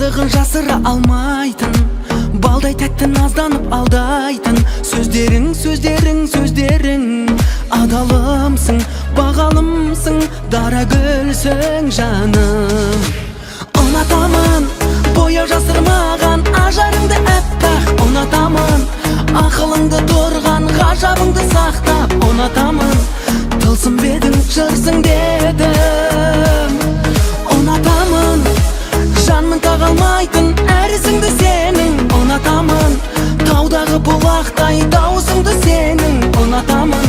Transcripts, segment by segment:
Бардығын жасыра алмайтын, балдай тәтті назданып алдайтын. Сөздерің, сөздерің, сөздерің адалымсың, бағалымсың, дара гүлсің жаным. Ұнатамын бояу жасырмаған ажарыңды әппақ. Ұнатамын ақылыңды тұрған ғажабыңды сақтап. Ұнатамын тылсым бедің жырсың дедім. Ұнатамын жанның тағалмайтын әрісіңді сенің. Ұнатамын таудағы бұлақтай даусыңды сенің. Ұнатамын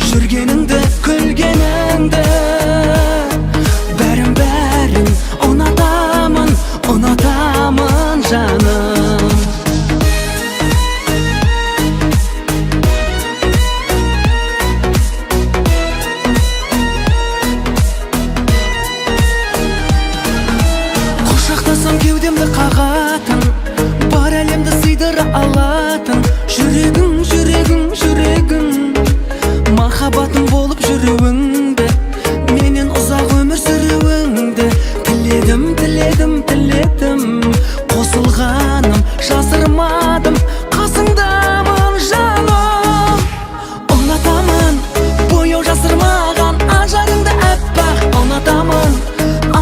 жүргеніңді, күлгеніңді, бәрін бәрін ұнатамын, ұнатамын жаным. Құшақтасам кеудемді қағатын, бар әлемді сыйдыра алатын. Жүрегің, жүрегің, жүрегің, махаббатым болып жүруіңді, менен ұзақ өмір сүруіңді тіледім, тіледім, тіледім. Қосылғаным жасырмадым, қасыңдамын жаным. Ұнатамын бояу жасырмаған ажарыңды әппақ. Ұнатамын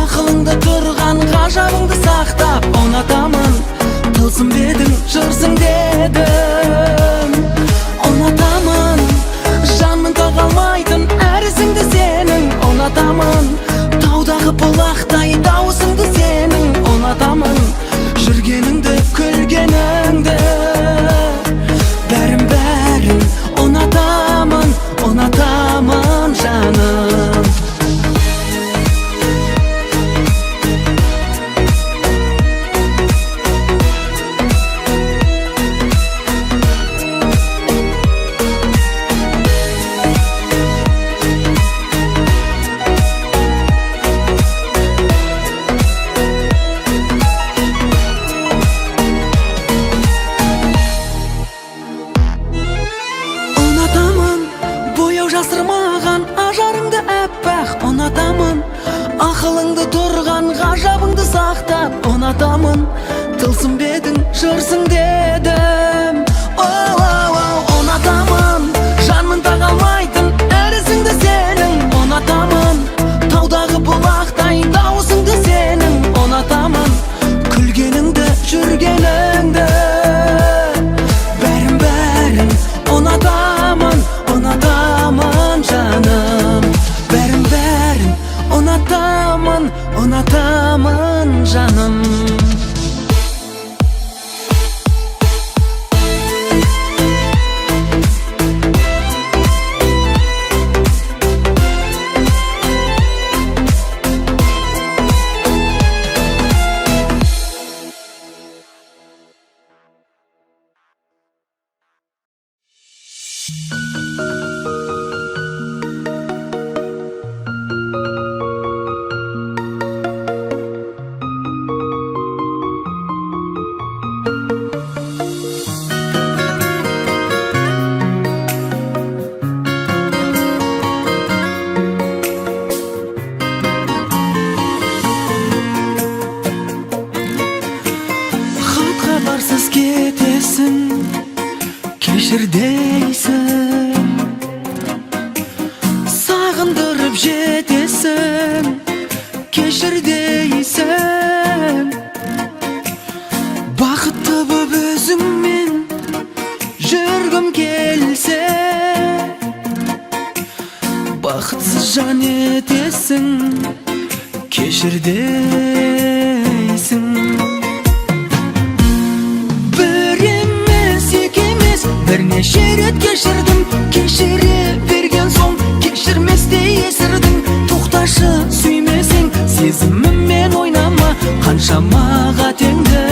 ақылыңда тұрған ғажабыңды сақтап. Ұнатамын тылсым бедің жырсың дедім. Ұнатамын жанның тағалмайтын әрісіңді сенің. Ұнатамын таудағы бұлақтай даусыңды сенің. Ұнатамын жүргеніңді, күлгеніңді, бәрін бәрін ұнатамын, ұнатамын жаным. Жасырмаған ажарыңды әппақ. Ұнатамын ақылыңды тұрған ғажабыңды сақтап. Ұнатамын тылсым бедің жырсың дедім. Ұнатамын жанның тағалмайтын әрісіңді сенің. Ұнатамын таудағы бұлақтай даусыңды сенің. Ұнатамын күлгеніңді, жүргеніңді, бәрін бәрін ұнатамын, ұнатамын жаным. Бәрін бәрін ұнатамын, ұнатамын жаным. Хабарсыз кетесің, кешір дейсің, сағындырып жетесің, кешір дейсің. Бақытты боп өзіңмен жүргім келсе, бақытсыз жан етесің, кешір дейсің. Бірнеше рет кешірдім, кешіре берген соң кешірместей есірдің. Тоқташы сүймесең, сезіміммен ойнама, қаншама қатеңді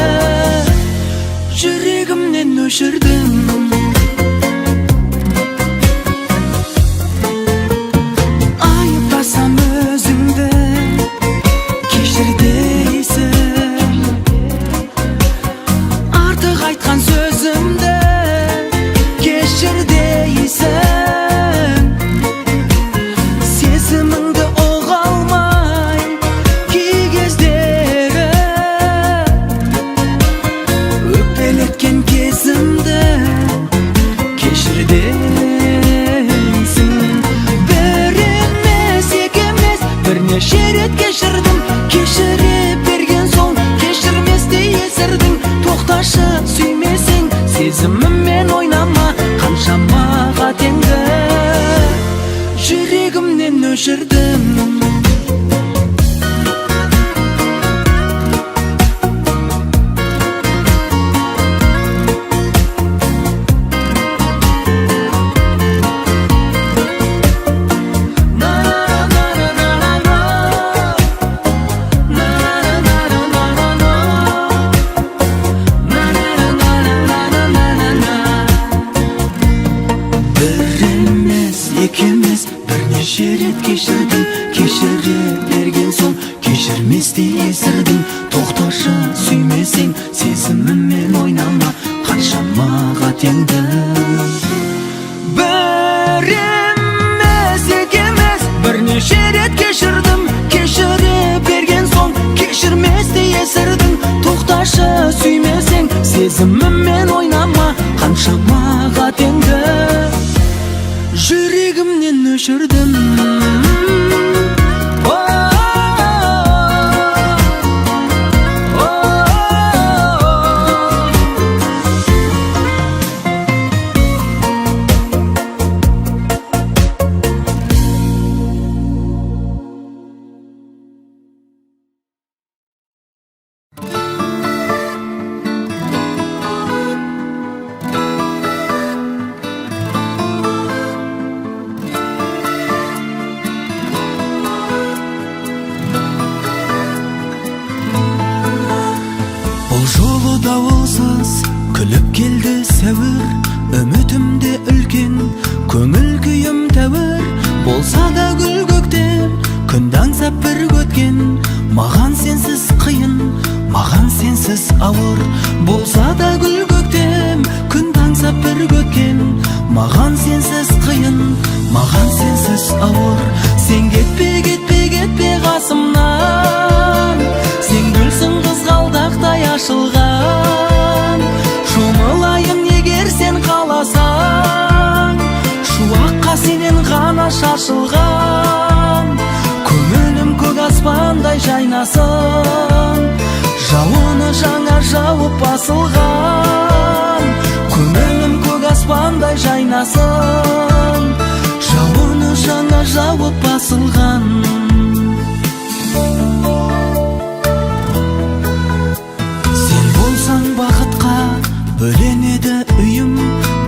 жүрегімнен өшірдім. Айыптасам өзіңді, кешір дейсің. Артық айтқан сөзімді кешір дейсің. Сезіміңді ұға алмай кей кездері тоқташы сүймесең сезіміммен ойнама, қаншама қатеңді жүрегімнен өшірдім. Бірнеше рет кешірдім, кешіре берген соң кешірместей есірдің. Тоқташы сүймесең сезіміммен ойнама, қаншама қатеңді. Бір емес, екі емес, бірнеше рет кешірдім, кешіре берген соң кешірместей есірдің. Тоқташы сүймесең сезіміммен ойнама, қаншама қатеңді жүрегімнен өшірдім. Дауылсыз күліп келді сәуір, үмітімде үлкен, көңіл күйім тәуір. Болса да гүл көктем, күн аңсап бір көткен, маған сенсіз қиын, маған сенсіз ауыр. Болса да гүл көктем, күн аңсап бір көткен, маған сенсіз қиын, маған сенсіз ауыр. Сен кетпе, кетпе, кетпе қасымнан, сен гүлсің қызғалдақтай ашылған. Шомылайын егер сен қаласаң, шуаққа сенен ғана шашылған. Көңілім көк аспандай жайнасын, жауыны жаңа жауып басылған. Көңілім көк аспандай жайнасын, жауыны жаңа жауып басылған. Бақытқа бөленеді үйім,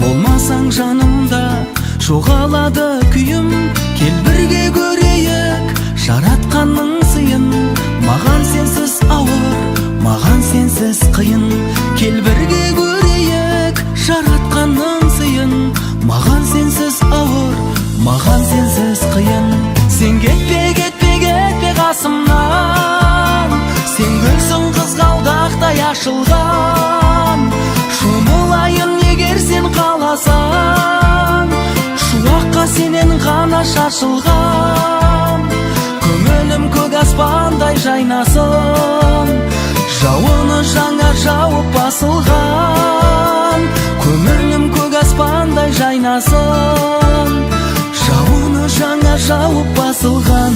болмасаң жанымда жоғалады күйім. Кел бірге көрейік жаратқанның сыйын, маған сенсіз ауыр, маған сенсіз қиын. Кел бірге көрейік жаратқанның сыйын, маған сенсіз ауыр, маған сенсіз қиын. Сен кетпе, кетпе, кетпе қасымнан, сен гүлсің қызғалдақтай ашылған. Шомылайын егер сен қаласаң, шуаққа сенен ғана шашылған. Көңілім көк аспандай жайнасын, жауыны жаңа жауып басылған. Көңілім көк аспандай жайнасын, жауыны жаңа жауып басылған.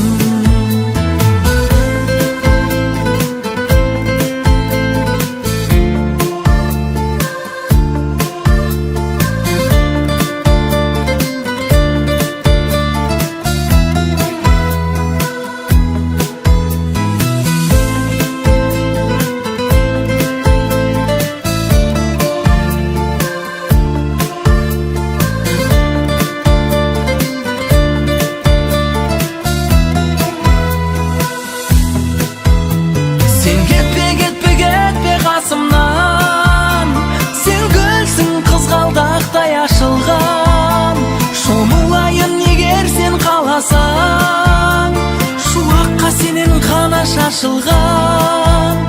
Шуаққа сенен ғана шашылған.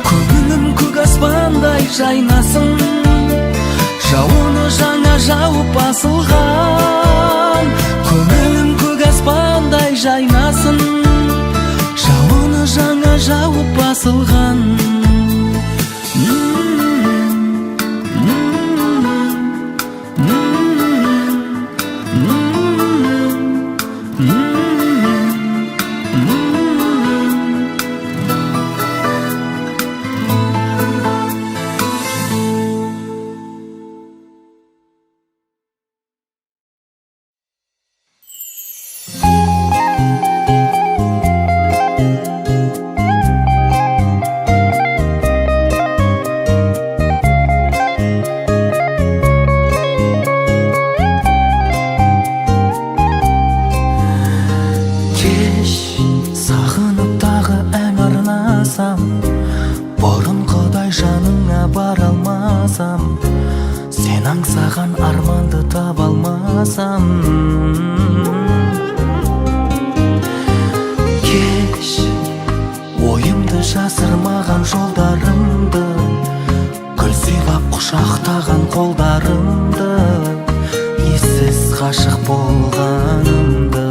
Көңілім көк аспандай жайнасын, жауыны жаңа жауып басылған. Көңілім көк аспандай жайнасын, жауыны жаңа жауып басылған. болмасам. Кеш ойымды жасырмаған жолдарымды, гүл сыйлап құшақтаған қолдарымды, ессіз ғашық болғанымды.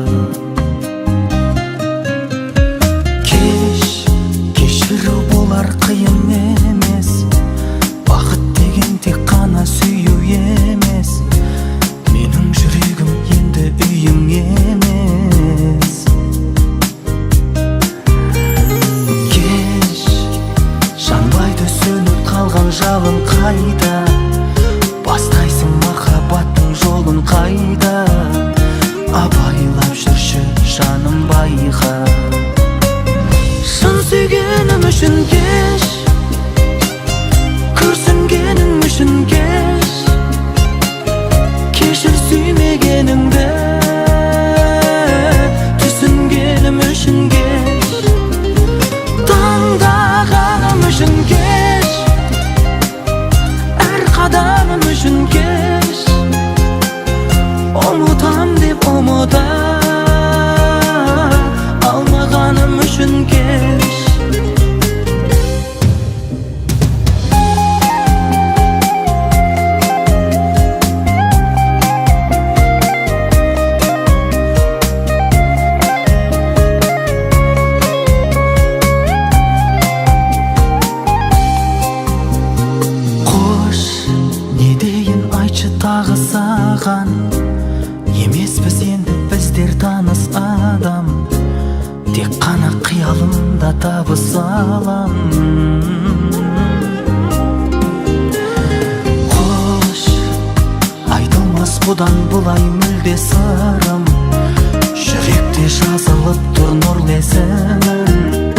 Кешіру болар қиын емес, бақыт деген тек қана сүю емес. Менің жүрегім енді үйің емес. Кеш жанбайды сөніп қалған жалын қайда, бастайсың махаббаттың жолын қайда. Абайлап жүрші жаным байқа. Шын сүйгенім үшін кеш, күрсінгенім үшін кеш. Кешір сүймегенімді, түсінгенім үшін кеш. Таңдағаным үшін кеш, әр қадамым үшін кеш. Ұмытам деп ұмыта алмағаным үшін кеш. Қош, не дейін айтшы тағы саған, емеспіз енді біздер таныс адам. Тек қана қиялымда табысалам. Қош, айтылмас бұдан бұлай мүлде сырым, жүректе жазылып тұр нұрлы есімім.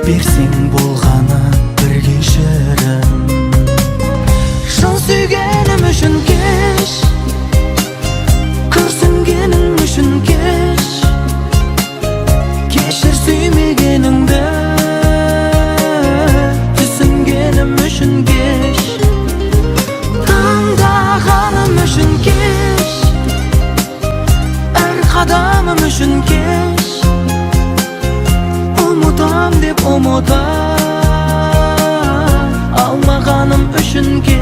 Берсең болғаны бір кешірім. Шын сүйгенім үшін кеш, күрсінгенім үшін кеш. Кешір сүймегеніңді, түсінгенім үшін кеш. Таңдағаным үшін кеш, әр қадамым үшін кеш. Ұмытам деп ұмыта алмағаным үшін кеш.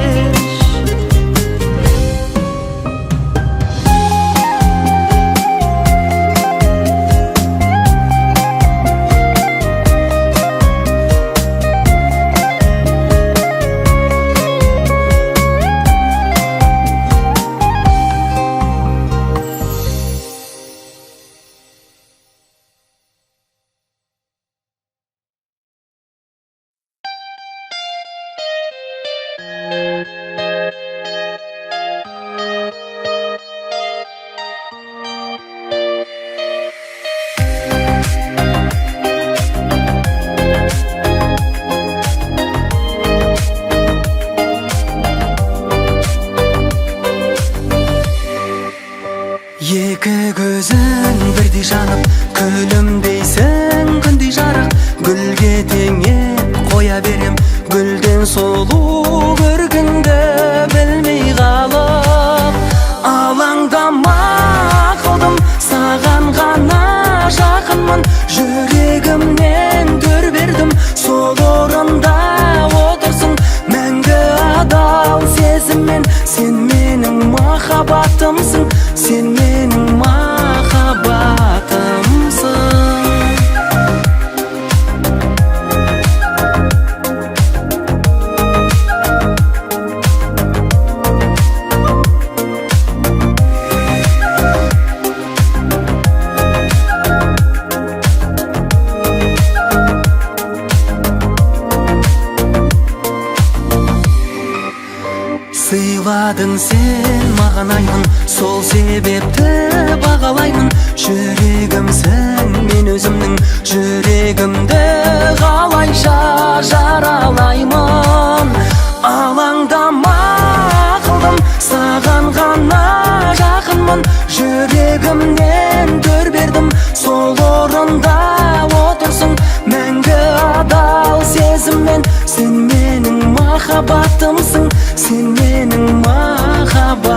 Екі көзің бірдей жанып, күлімдейсің күндей жарық. Гүлге теңеп қоя берем, гүлден сұлу көргіңді білмей қалып. Алаңдама қылдым, саған ғана жақынмын. Жүрегімнен дөр бердім, сол орында отырсың. Мәңгі адал сезіммен, сен менің махаббатымсың. Сен менің махаббатымсың. Сыйладың сен маған аймын, сол себепті бағалаймын. Жүрегімсің мен өзімнің, жүрегімді қалайша жаралаймын. Алаңдама қылдым, саған ғана жақынмын. Жүрегімнен дөр бердім, сол орында отырсың. Мәңгі адал сезіммен, сен менің махаббатымсың. Сен менің махаббатымсың.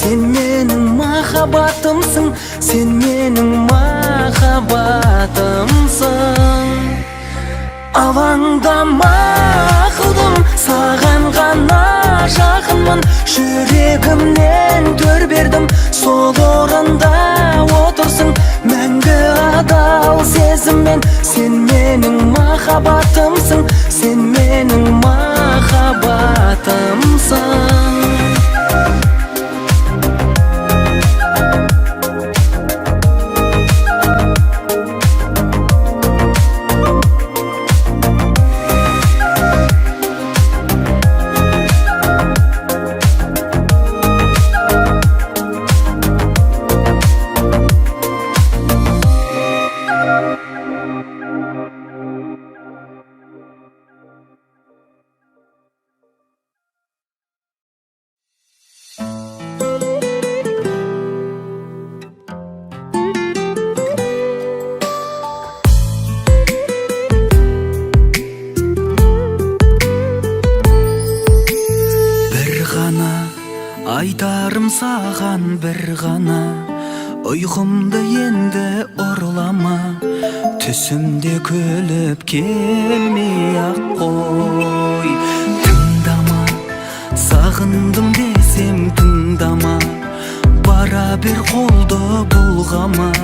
Sen mening mахаббатымсың, sen mening махаббатымсың. Алаңдама қылдым, саған ғана жақынмын. Жүрегімнен төр бердім, сол орында отырсың. Мәңгі адал сезіммен, сен менің махаббатымсың, сен менің махаббатымсың. Айтарым саған бір ғана, ұйқымды енді ұрлама. Түсімде күліп келмей-ақ қой. Тыңдама, сағындым десем тыңдама. Бара бер қолды бұлғама.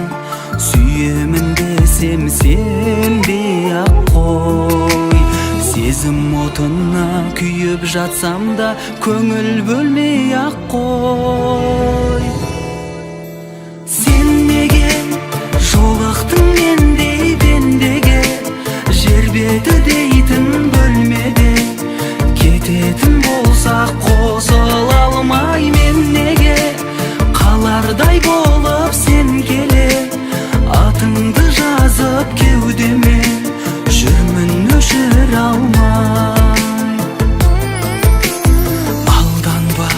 Сүйемін десем сенбей-ақ қой. Сезім отына күйіп жатсам да көңіл бөлмей-ақ қой. Сен неге жолықтың мендей пендеге? Жер беті дейтін бөлмеде кететін болсақ қосыла алмай мен неге? Қалардай болып сен келе атыңды жазып кеудеме, жүрмін өшіре алмай. Алданба,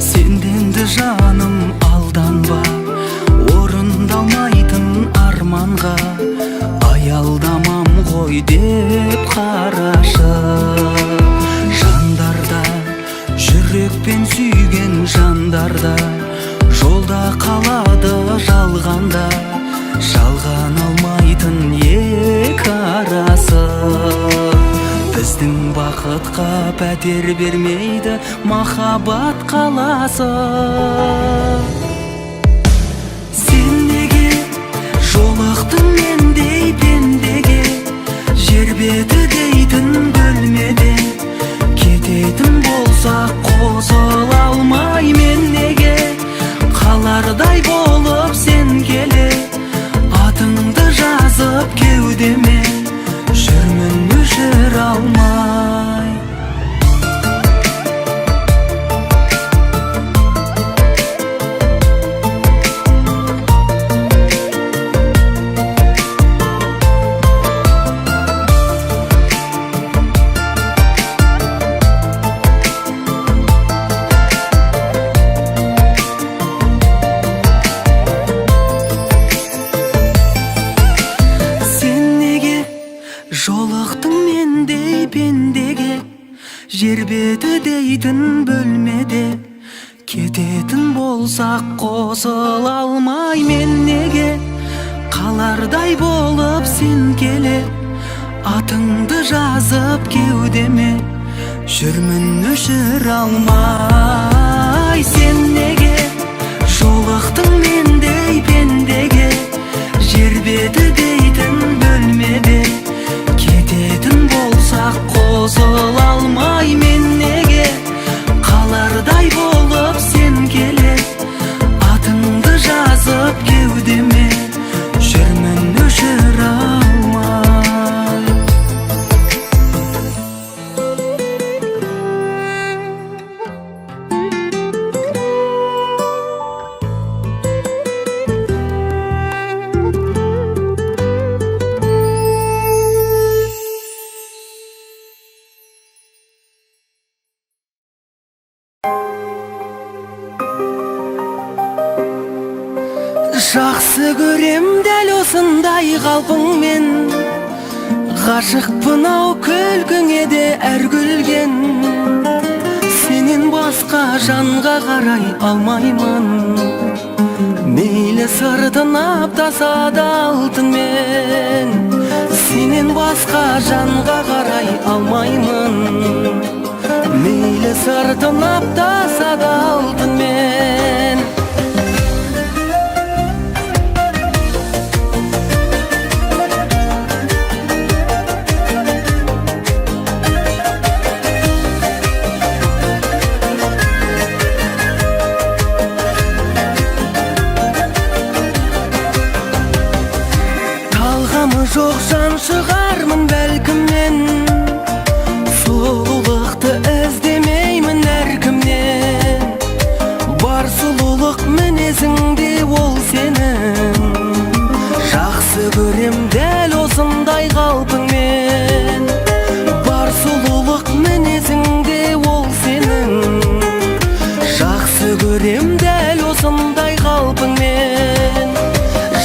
сенденді жаным алданба. Орындалмайтын арманға аялдамам ғой деп қарашы. Жандарда, жүрекпен сүйген жандарда, жолда қалады жалғанда. Жалған алмайтын екі арасы. Біздің бақытқа пәтер бермейді махаббат қаласы. Сен неге жолықтың мендей пендеге? Жер беті дейтін бөлмеде кететін болсақ қосыла алмай мен неге? Қалардай болып сен келе атыңды жазып кеудеме, жүрмін өшіре алмай. Жолықтың мендей пендеге? Жер беті дейтін бөлмеде кететін болсақ қосыла алмай мен неге? Қалардай болып сен келе атыңды жазып кеудеме, жүрмін өшіре алмай. Сен неге жолықтың мендей пендеге? Жер беті дейтін бөлмеде кететін болсақ қосыла алмай мен неге? Қалардай болып сен келе атыңды жазып кеудеме, жүрмін өшіре алмай. Жақсы көрем дәл осындай қалпыңмен, ғашықпын ау күлкіңе де әр күлген. Сенен Сенен басқа жанға қарай алмаймын. Мейлі сыртын аптаса да алтын мен. Сенен басқа жанға қарай алмаймын. Мейлі сыртын аптаса да алтын мен. Жоқ жан шығармын бәлкім мен, сұлулықты іздемеймін әркімнен. Бар сұлулық мінезіңде ол сенің, жақсы көрем дәл осындай қалпыңмен. Бар сұлулық мінезіңде ол сенің, жақсы көрем дәл осындай қалпыңмен.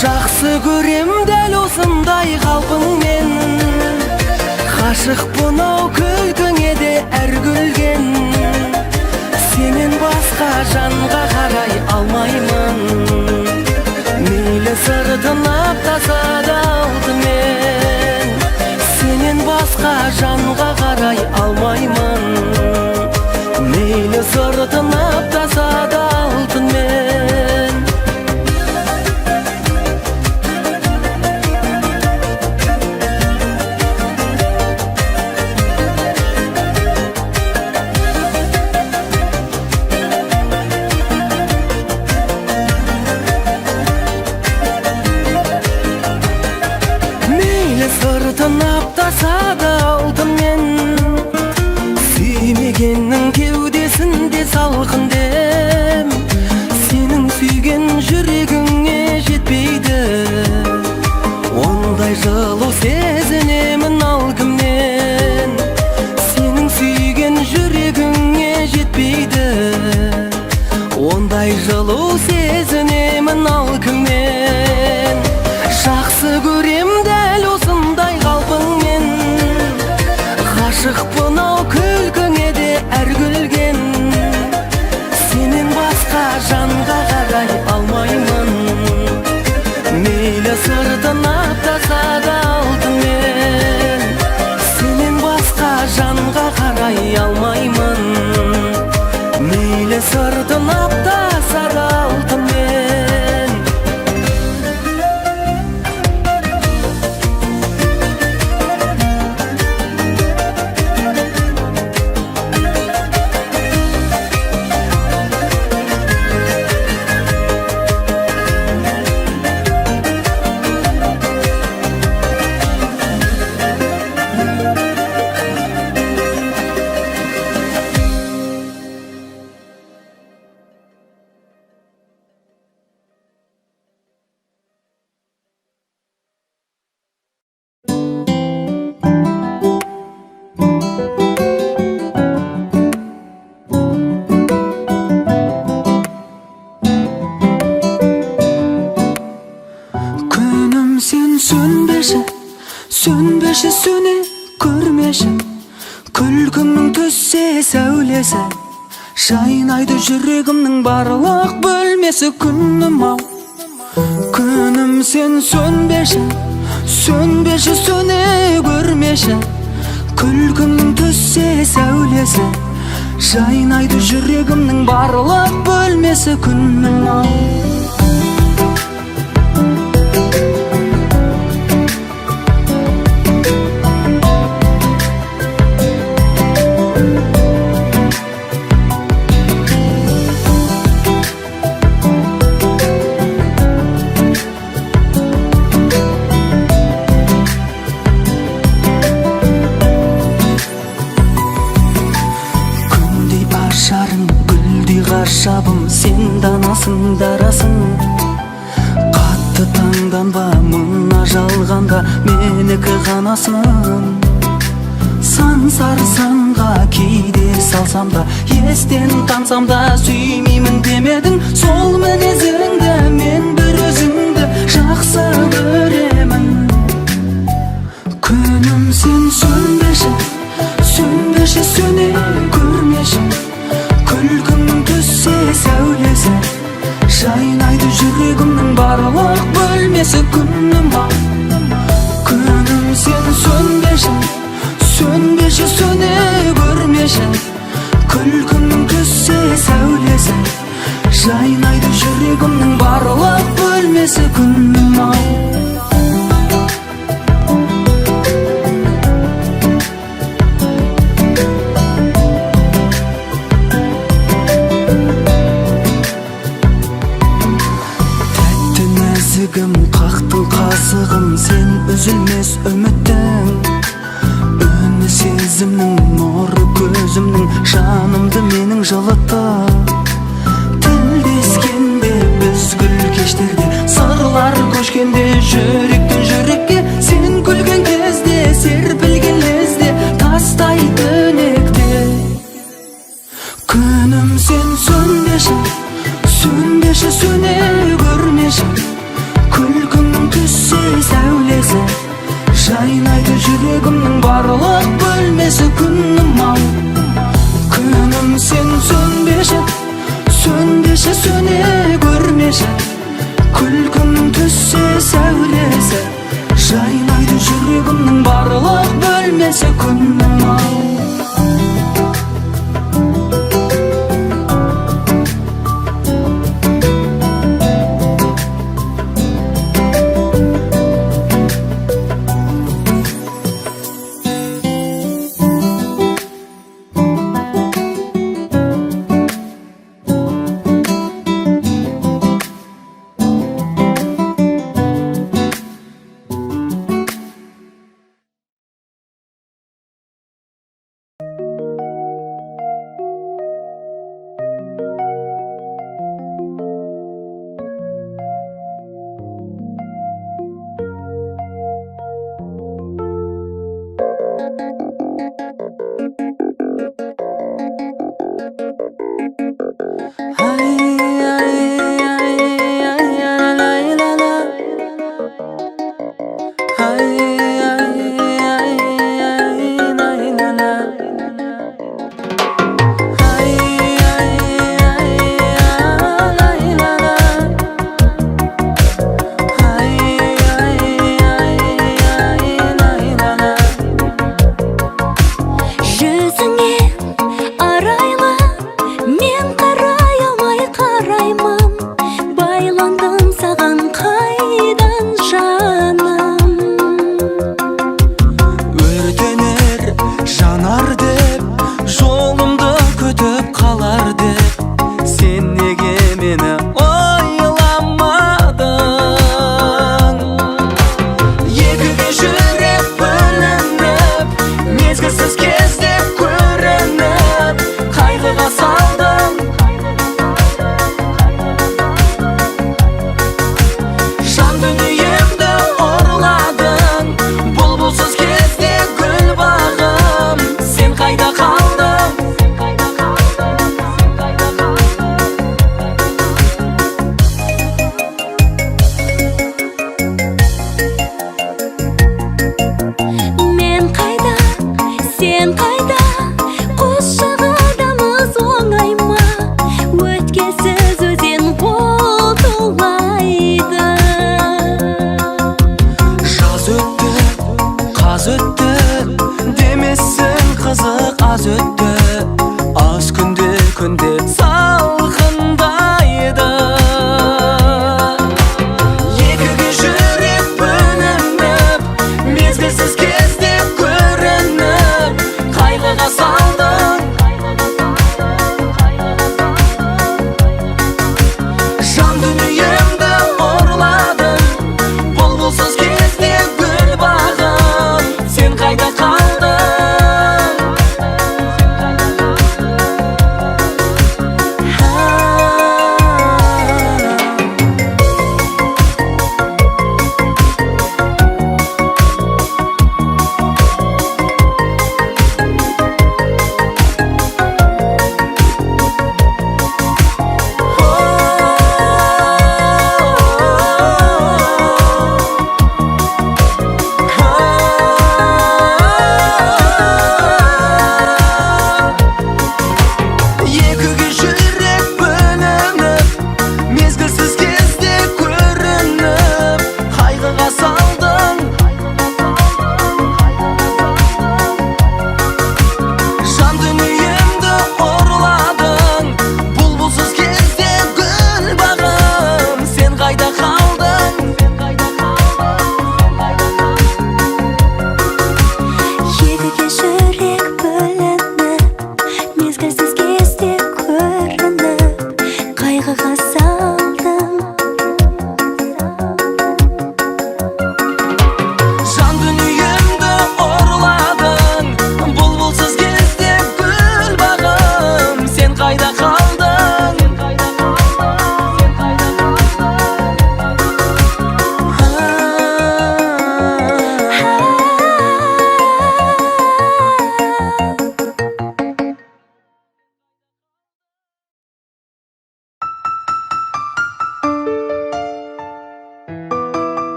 Жақсы көрем дәл осындай қалпыңмен. Ғашықпын ау күлкіңе де әр күлген. Сенен басқа жанға қарай алмаймын. Мейлі сыртын аптаса да алтын мен. Сенен басқа жанға қарай алмаймын. Мейлі сыртын аптаса да алтын мен. Сыртын аптаса да алтын мен. Сүймегеннің кеудесінде салқын дем. Сенің сүйген жүрегіңе жетпейді. Ондай жылу сезінемін ал кімнен. Сенің сүйген жүрегіңе жетпейді. Ондай жылу сезінемін ал кімнен. Жақсы көрем дәл осындай қалпыңмен. Ғашықпын ау күлкіңе де әр күлген. Сенен басқа жанға қарай алмаймын. Мейлі сыртын аптаса да алтын мен. Сенен басқа жанға қарай алмаймын. Мейлі сыртын аптаса да алтын мен. Сөнбеші сөне көрмеші, күлкіңнің түссе сәулесі. Жайнайды жүрегімнің барлық бөлмесі. Күнім ау, күнім сен сөнбеші, сөнбеші сөне көрмеші, күлкіңнің түссе сәулесі. Жайнайды жүрегімнің барлық бөлмесі. Күнім ау. Шабым сен данасың дарасың. Қатты таңданба, мына жалғанда менікі ғанасың. Сан сарсаңға кейде салсам да, естен тансам да, сүймеймін демедің. Сол мінезіңді мен бір өзіңді жақсы көремін. Күнім сен сөнбеші, сөнбеші сөне көрмеші, sen sönбеші, sönбеші, söne көрмеші. Күлкіңнің түссе сәулесі, жайнайды жүрегімнің барлық бөлмесі. Күнім ау, тәтті нәзігім, қақтың қасығым, сен үзілмес үміттің. Үні сезімнің, нұры көзімнің, жанымды менің жылытты. Тілдескенде біз гүл кештерде, сырлар көшкенде жүректен жүрекке. Сен күлген кезде, серпілген лезде, тастай түнекте. Күнім сен сөнбеші, sönбеші, söне көрмеші. Күлкіңнің түссе сәулесі, жайнайды жүрегімнің барлық бөлмесі. Күнім ау, күнім сен сөнбеші, sönбеші, söне көрмеші. Күлкіңнің түссе сәулесі, жайнайды жүрегімнің барлық бөлмесі. Күнім ау.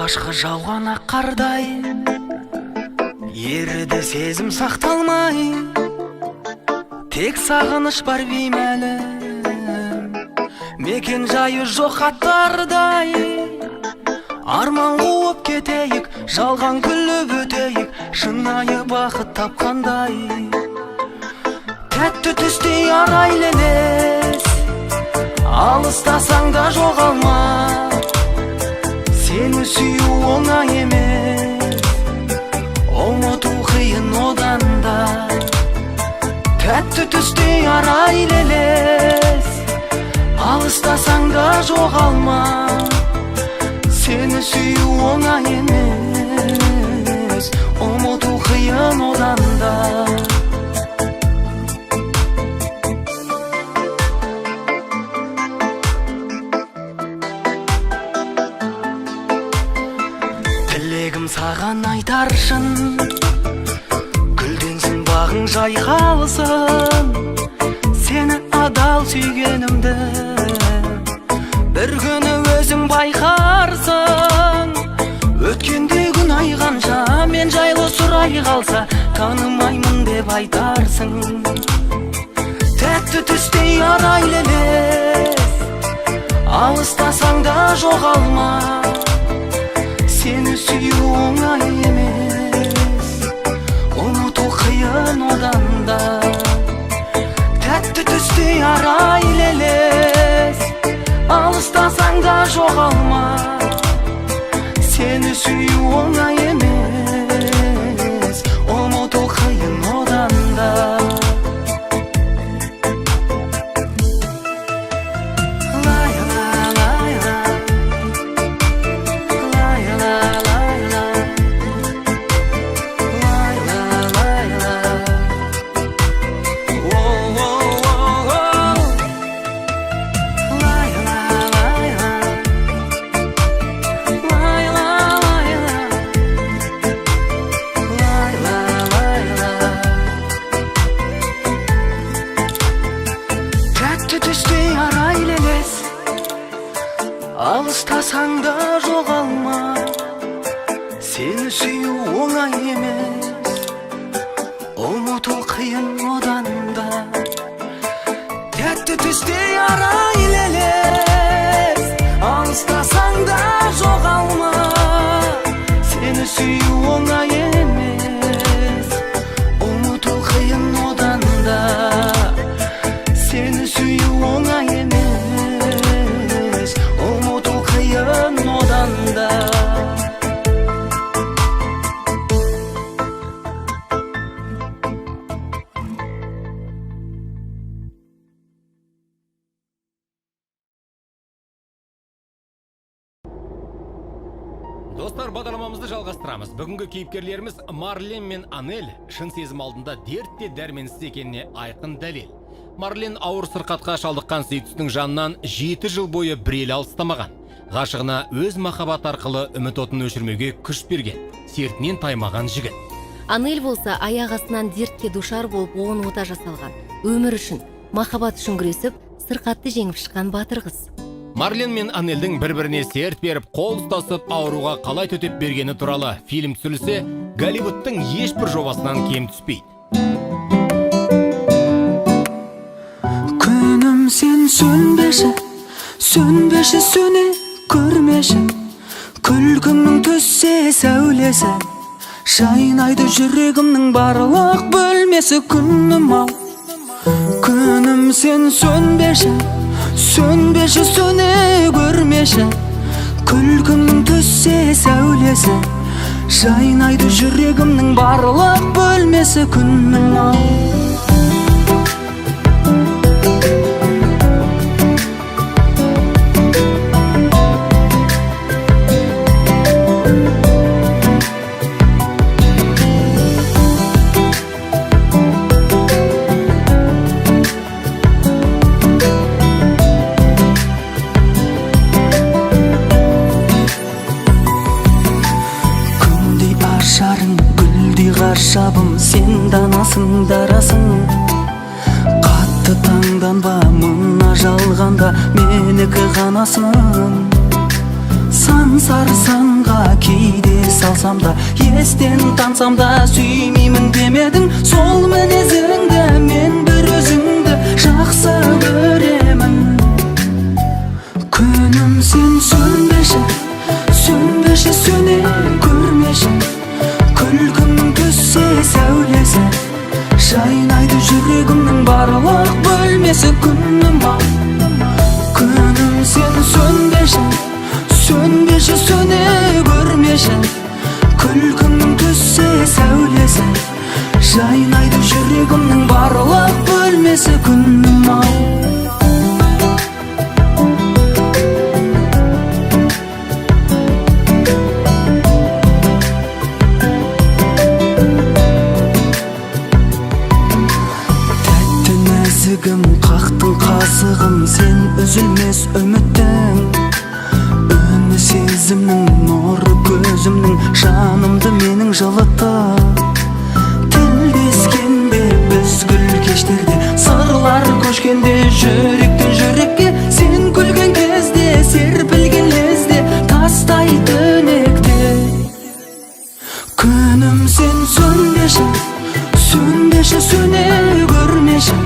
Алғашқы жауған ақ қардай еріді сезім сақталмай, тек сағыныш бар беймәлім, мекен жайы жоқ хаттардай. Арман қуып кетейік, жалған күліп өтейік, шынайы бақыт тапқандай. Тәтті түстей арайлы елес, алыстасаң да жоғалма. Сені сүю оңай емес, ұмыту қиын одан да. Тәтті түстей арайлы елес, алыстасаң да жоғалма. Сені сүю оңай емес, ұмыту қиын одан да. Тілегім саған айтар шын, гүлденсін бағың жайқалсын. Сені адал сүйгенімді бір күні өзің байқарсың. Өткенде күн айғанша мен жайлы сұрай қалса, танымаймын деп айтарсың. Тәтті түстей арайлы елес, алыстасаң да жоғалма. Сені сүю оңай емес, ұмыту қиын одан да. Тәтті түстей арайлы елес, алыстасаң да жоғалма. Сені сүю оңай емес, ұмыту қиын одан да. Алыстасаң да жоғалма. Сені сүю оңай емес, ұмыту қиын одан да. Тәтті түстей арайлы елес, алыстасаң да жоғалма. Сені сүю оңай емес, ұмыту қиын одан да. Сені сүю оңай емес, ұмыту қиын одан да. Достар, бағдарламамызды жалғастырамыз. Бүгінгі кейіпкерлеріміз Марлен мен Анель шын сезім алдында дертте дәрменсіз екеніне айқын дәлел. Марлен ауыр сырқатқа шалдыққан сүйіктісінің жанынан 7 жыл бойы бір елі алыстамаған. Ғашығына өз махаббат арқылы үміт отын өшірмеуге күш берген, сертінен таймаған жігіт. Анель болса аяқ астынан дертке душар болып оң ота жасалған. Өмір үшін, махаббат үшін күресіп, сырқатты жеңіп шыққан батыр қыз. Марлен мен Анельдің бір-біріне серт беріп, қол ұстасып, ауруға қалай төтеп бергені туралы фильм түсірілсе, Голливудтың ешбір жобасынан кем түспейді. Күнім сен сөнбеші, сөнбеші, сөне көрмеші. Күлкімнің түссе сәулесі, жайнайды жүрегімнің барлық бөлмесі. Күнім ау, күнім сен сөнбеші, сөнбеші, сөне көрмеші. Күлкімнің түссе сәулесі, жайнайды жүрегімнің барлық бөлмесі. Күнім ау. Ғажабым сен данасың, дарасың. Қатты таңданба, мына жалғанда менікі ғанасың. сан сарсанға кейде салсам да, естен тансам да, сүймеймін демедің. Сол мінезіңді мен бір өзіңді жақсы көремін. Күнім сен сөнбеші, сөнбеші, сөне көрмеші. Күлкіңнің түссе сәулесі, жайнайды жүрегімнің барлық бөлмесі. Күнім ау, күнім сен сөнбеші, сөнбеші, сөне көрмеші. Күлкіңнің түссе сәулесі, жайнайды жүрегімнің барлық бөлмесі. Күнім ау. Қақтың қасығым, сен үзілмес үміттің, үні сезімнің, нұры көзімнің, жанымды менің жылытты. Тілдескенде біз гүл кештерде, сырлар көшкенде, жүректен жүрекке. Сен күлген кезде, серпілген лезде, тастай түнекте. Күнім сен сөнбеші, сөнбеші, сөне көрмеші.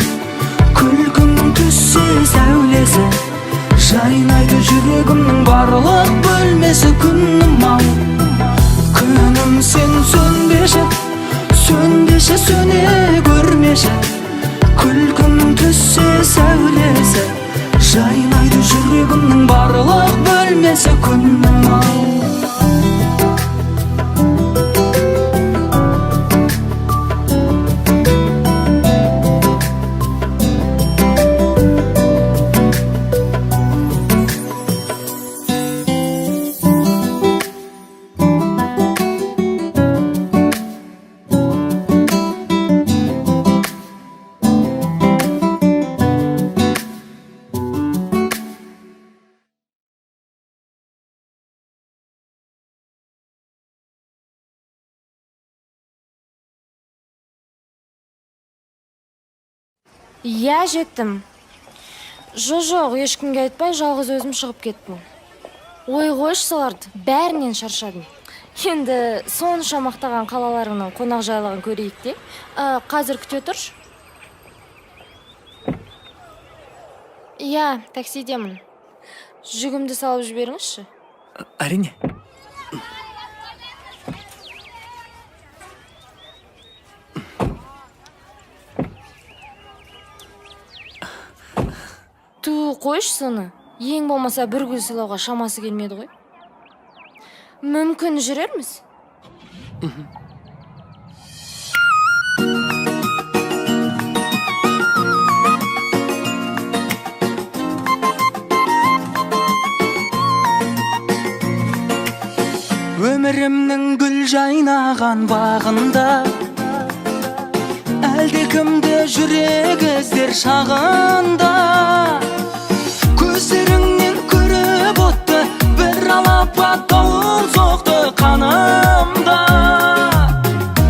Күлкіңнің түссе сәулесі, жайнайды жүрегімнің барлық бөлмесі. Күнім ау, күнім сен сөнбеші, сөнбеші, сөне көрмеші. Күлкіңнің түссе сәулесі, жайнайды жүрегімнің барлық бөлмесі. Күнім ау. Иә, жеттім. Жоқ, ешкімге айтпай жалғыз өзім шығып кеттім. Ой, қойшы соларды, бәрінен шаршадым. Енді сонша мақтаған қалаларының қонақ жайлығын көрейік те. Қазір күте тұрш. Иә, таксидемін. Жүгімді салып жіберіңізші. Әрине. Қойш соны, ең болмаса бір гүл сыйлауға шамасы келмеді ғой. Мүмкін жүрерміз? Өмірімнің гүл жайнаған бағында, әлде кімді жүрек іздер шағында. Көздеріңнен көріп отты, бір алапат дауыл соқты қанымда.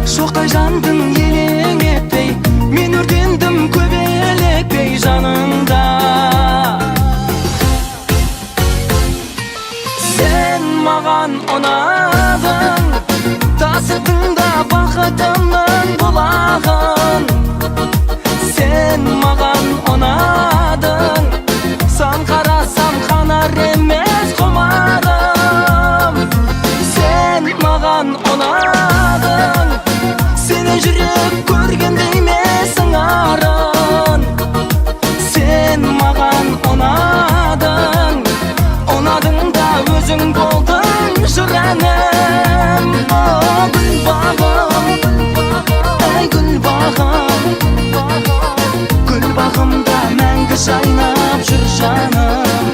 Шоқтай жандың елең етпей, мен өртендім көбелекпей жаныңда. Сен маған ұнадың, тасыдың да бақытымның бұлағын. Сен маған ұнадың, сан қарасам қанар емес құмарым. Сен маған ұнадың, сені жүрек көргенде емес аңарын. Сен маған ұнадың, ұнадың да өзің болдың жыр әнім. Гүл бағым, ай гүл бағым, гүл бағымда мәңгі жайнап жүр жаным.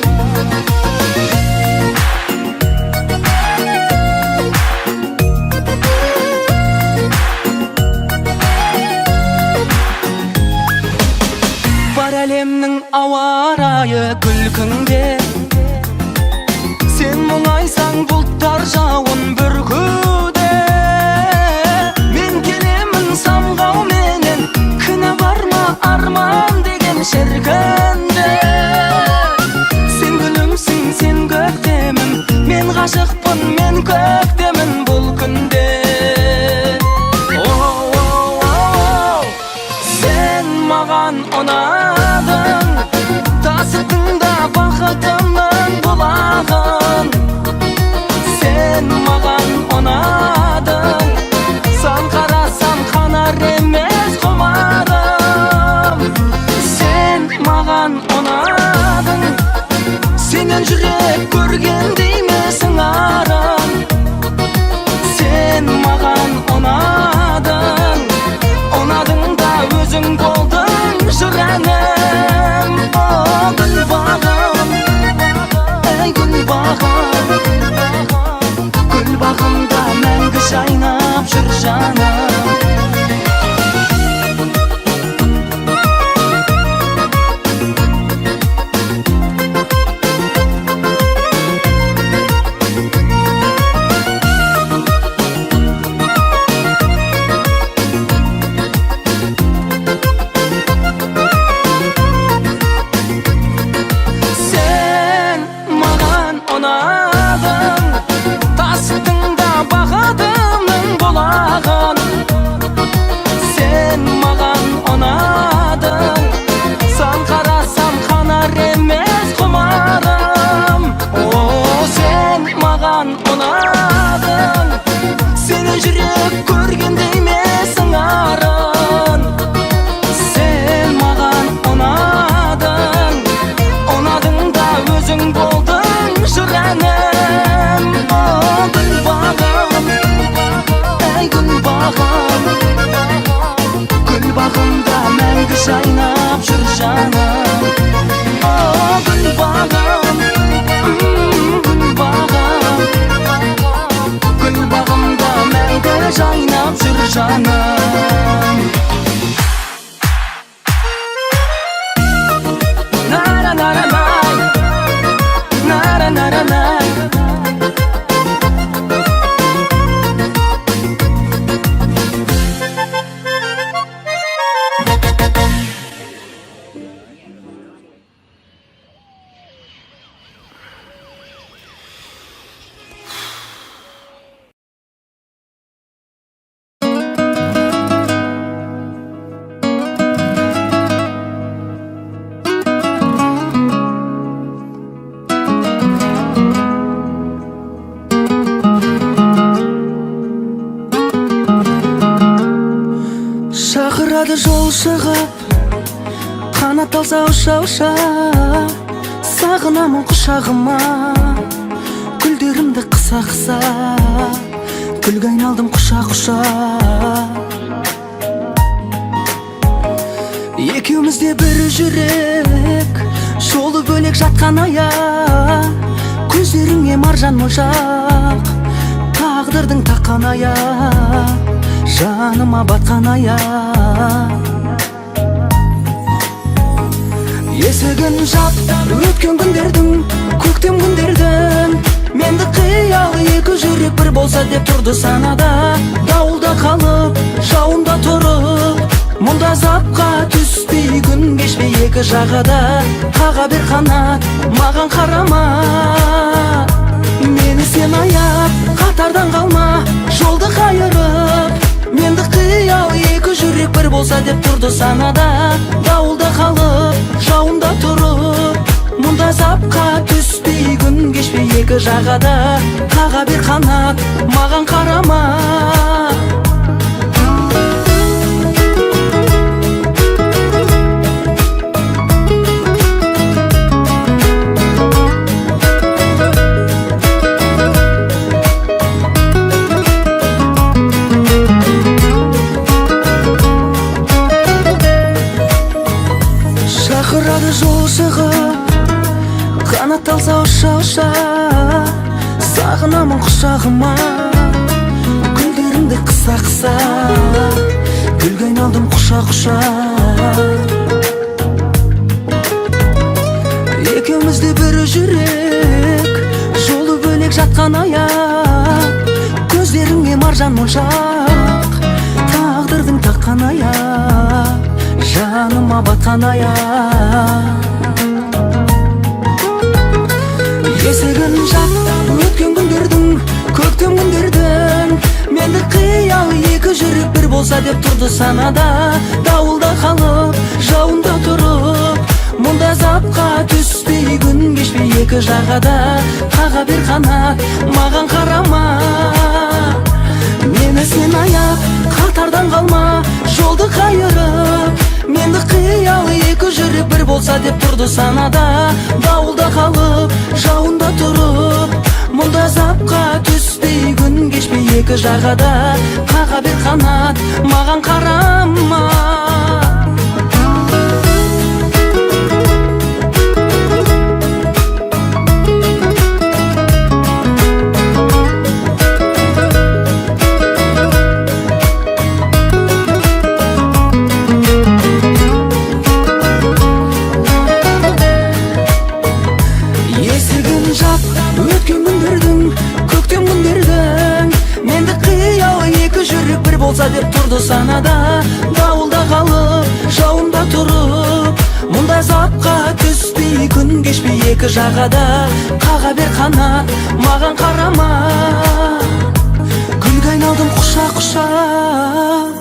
Бар әлемнің ауа райы күлкіңде, сен мұңайсаң бұлттар жауын бүркуде. Мен келемін самғауменен, кінә бар ма арман деген шіркінде. Сен гүлімсің, сен көктемім, мен ғашық жаным. Sen mаған ұнадың, тасыдың да бағадымның бұлағын. Sen маған ұнадың, сан қарасам қанар емес құмарым. Sen маған ұнадың, сені жүрек көргенде емес ыңарын. Sen маған ұнадың, ұнадың да өзің болдың жүрәнім. Гүлбағым, әй гүлбағым, гүлбағымда мәңгі жайнап жүр жаным. Гүлбағым, гүлбағым, гүлбағымда мәңгі жайнап жүр жаным. Nara-nara-nay, nara-nara-nay. Шақырады жол шығып, қанат алса ұша-ұша. Сағынамын құшағыма, гүлдерімді қыса-қыса. Гүлге айналдым құша-құша. Екеумізде бір жүрек, жолы бөлек жатқан аяқ. Көздеріңе маржан моншақ, тағдырдың таққан аяқ. Жаныма батқан аяқ. Есігін жап, өткен күндердің, көктем күндердің. Менді қиялы екі жүрек бір болса деп тұрды санада. Дауылда қалып, жауында тұрып, мұнда запқа түспей күн кешпей екі жағада. Қаға бер қанат, маған қарама. Мені сен аяп, қатардан қалма, жолды қайырып. Менді қиялы екі жүрек бір болса деп тұрды санада. Дауылда қалып, жауында тұрып, мұнда запқа түспей күн кешпей екі жағада. Қаға бер қанат, маған қарама. Шақырады жол шығып, қанат алса ұша-ұша. Сағынамын құшағыма, гүлдерімді қыса-қыса. Гүлге айналдым құша-құша. Екеумізде бір жүрек, жолы бөлек жатқан аяқ. Көздеріңе маржан моншақ, тағдырдың таққан аяқ. Жаныма батқан аяқ. Есігін жап, өткен күндердің, көктем күндердің. Менді қиялы екі жүрек бір болса деп тұрды санада. Дауылда қалып, жауында тұрып, мұнда запқа түспей күн кешпей екі жағада. Қаға бер қанат, маған қарама. Мені сен аяп, қатардан қалма, жолды қайырып. Менді қиялы екі жүрек бір болса деп тұрды санада. Дауылда қалып, жауында тұрып, мұнда запқа түспей күн кешпей екі жағада. Қаға бер қанат, маған қарама. болса деп тұрды санада. Дауылда қалып жауында тұрып, мұндай запқа түспей күн кешпей екі жағада. Қаға бер қанат маған қарама, гүлге айналдым құшақ құшақ.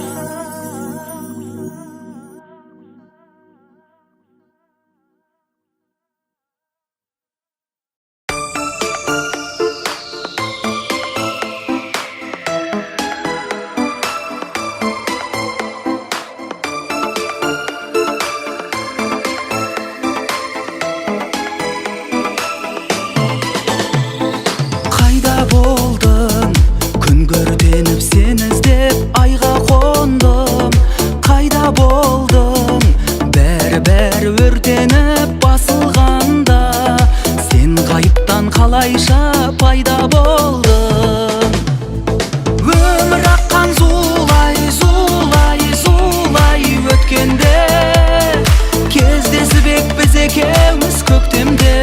Болдым күн көрденіп сен іздеп айға қондым. Қайда болдың бәрі өртеніп басылғанда, сен ғайыптан қалайша пайда болдың. Өмір аққан зулай өткенде, кездесіп ек біз екеуміз көктемде.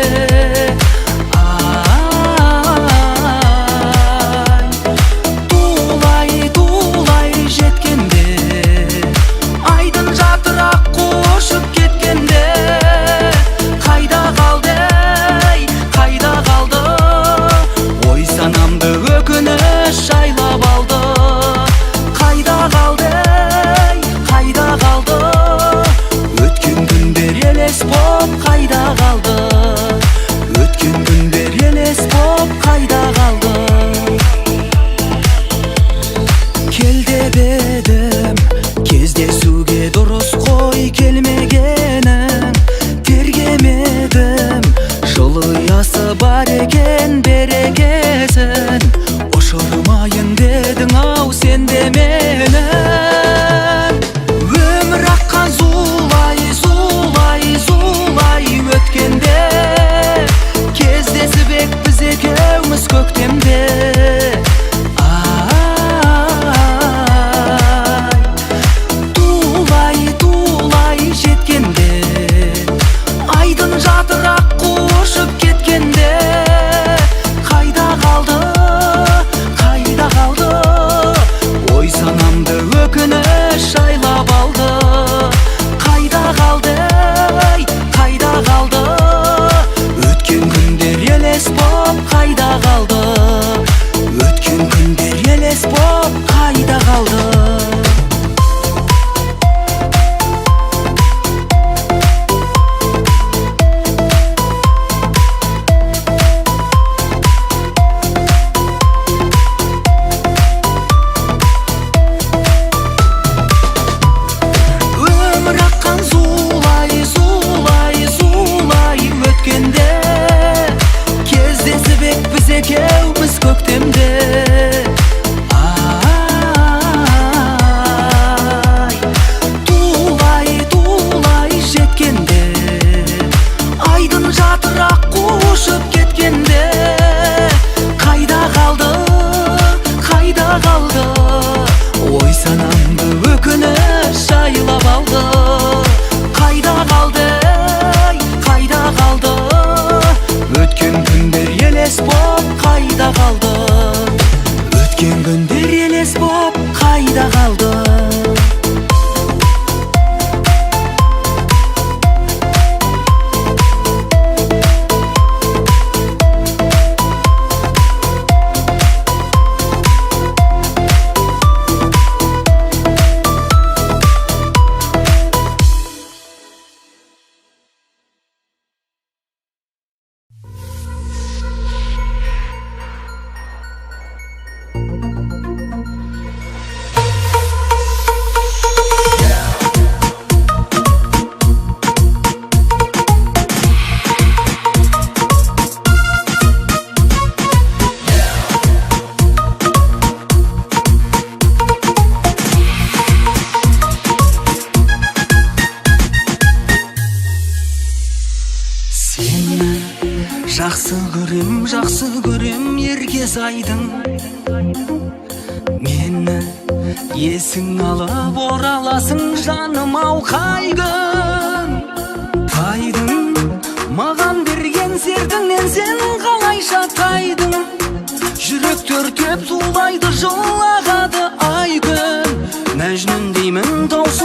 Кездесуге дұрыс қой келмегенің, тергемедім. Жыл ұясы бар екен берекесін, ұшырмайын дедің ау сен де мені. Өмір аққан зулай өткенде, кездесіп ек біз екеуміз көктемде. Жатырақ қошып кеткенде, қайда қалды, ой санамды өкініш жайлап алды. Қайда қалды, өткен күндер елес боп қайда қалды, өткен күндер елес боп қайда қалды. Екеуміз көктемде. Тулай жеткенде, айдын жатырақ қошып кеткенде. Қайда қалды, ой санамды өкініш жайлап алды. Қайда қалды, өткен күндер елес боп қайда қалды, өткен күндер елес боп қайда қалды. Жақсы көрем Еркезайдың, мені есің алып ораласың жаным ау қай күн. Тайдың маған берген сертіңнен сен қалайша тайдың, жүрек төртеп зулайды жылағады ай күн. сүймеймін таусылып